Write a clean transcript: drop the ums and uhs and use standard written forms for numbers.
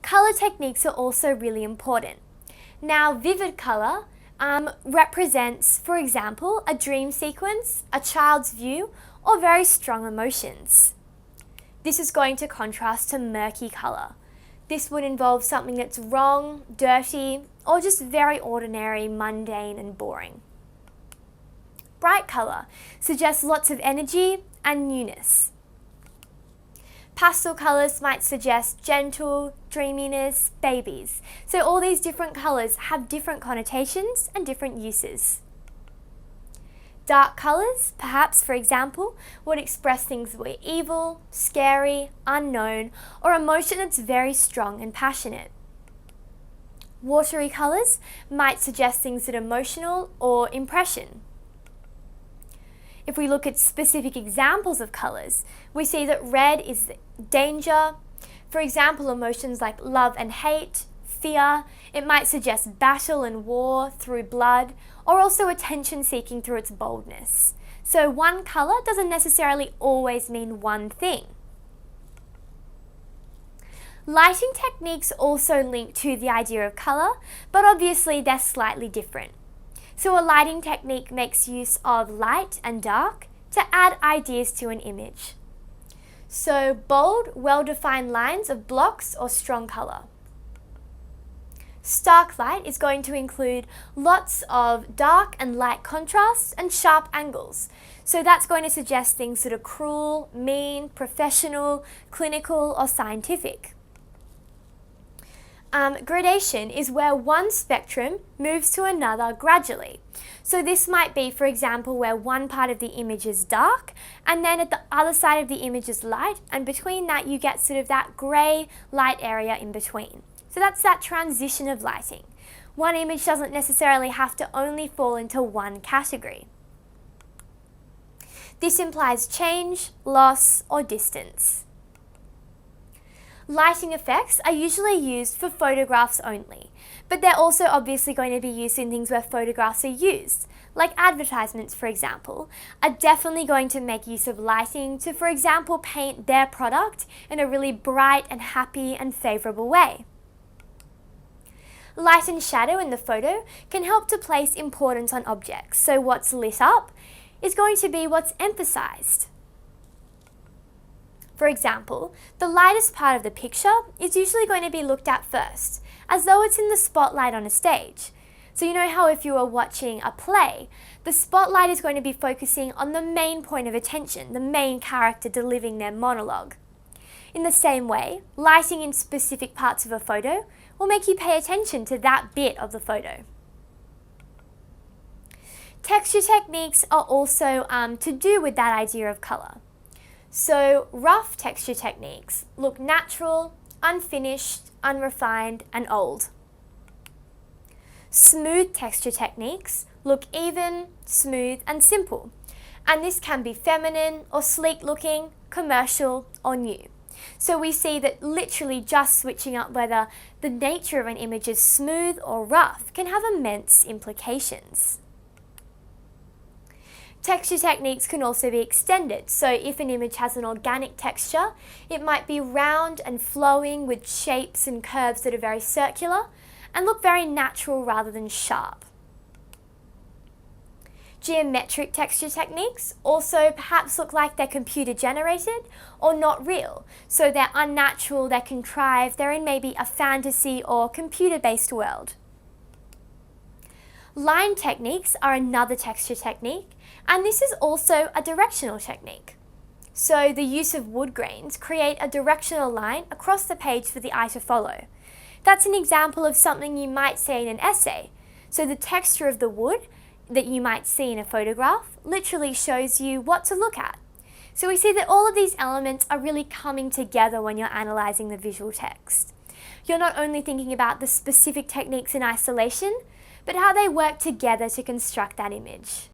Color techniques are also really important. Now, vivid color represents, for example, a dream sequence, a child's view, or very strong emotions. This is going to contrast to murky color. This would involve something that's wrong, dirty, or just very ordinary, mundane, and boring. Bright color suggests lots of energy and newness. Pastel colors might suggest gentle, dreaminess, babies. So all these different colors have different connotations and different uses. Dark colors, perhaps for example, would express things that were evil, scary, unknown, or emotion that's very strong and passionate. Watery colors might suggest things that are emotional or impression. If we look at specific examples of colours, we see that red is danger. For example, emotions like love and hate, fear. It might suggest battle and war through blood, or also attention seeking through its boldness. So one colour doesn't necessarily always mean one thing. Lighting techniques also link to the idea of colour, but obviously they're slightly different. So a lighting technique makes use of light and dark to add ideas to an image. So bold, well-defined lines of blocks or strong colour. Stark light is going to include lots of dark and light contrasts and sharp angles. So that's going to suggest things that are cruel, mean, professional, clinical, or scientific. Gradation is where one spectrum moves to another gradually. So this might be, for example, where one part of the image is dark and then at the other side of the image is light, and between that you get sort of that grey light area in between. So that's that transition of lighting. One image doesn't necessarily have to only fall into one category. This implies change, loss, or distance. Lighting effects are usually used for photographs only, but they're also obviously going to be used in things where photographs are used, like advertisements, for example, are definitely going to make use of lighting to, for example, paint their product in a really bright and happy and favourable way. Light and shadow in the photo can help to place importance on objects, so what's lit up is going to be what's emphasised. For example, the lightest part of the picture is usually going to be looked at first, as though it's in the spotlight on a stage. So you know how if you are watching a play, the spotlight is going to be focusing on the main point of attention, the main character delivering their monologue. In the same way, lighting in specific parts of a photo will make you pay attention to that bit of the photo. Texture techniques are also to do with that idea of colour. So rough texture techniques look natural, unfinished, unrefined, and old. Smooth texture techniques look even, smooth, and simple. And this can be feminine or sleek looking, commercial, or new. So we see that literally just switching up whether the nature of an image is smooth or rough can have immense implications. Texture techniques can also be extended, so if an image has an organic texture, it might be round and flowing with shapes and curves that are very circular and look very natural rather than sharp. Geometric texture techniques also perhaps look like they're computer generated or not real, so they're unnatural, they're contrived, they're in maybe a fantasy or computer-based world. Line techniques are another texture technique, and this is also a directional technique. So the use of wood grains create a directional line across the page for the eye to follow. That's an example of something you might see in an essay. So the texture of the wood that you might see in a photograph literally shows you what to look at. So we see that all of these elements are really coming together when you're analysing the visual text. You're not only thinking about the specific techniques in isolation, but how they work together to construct that image.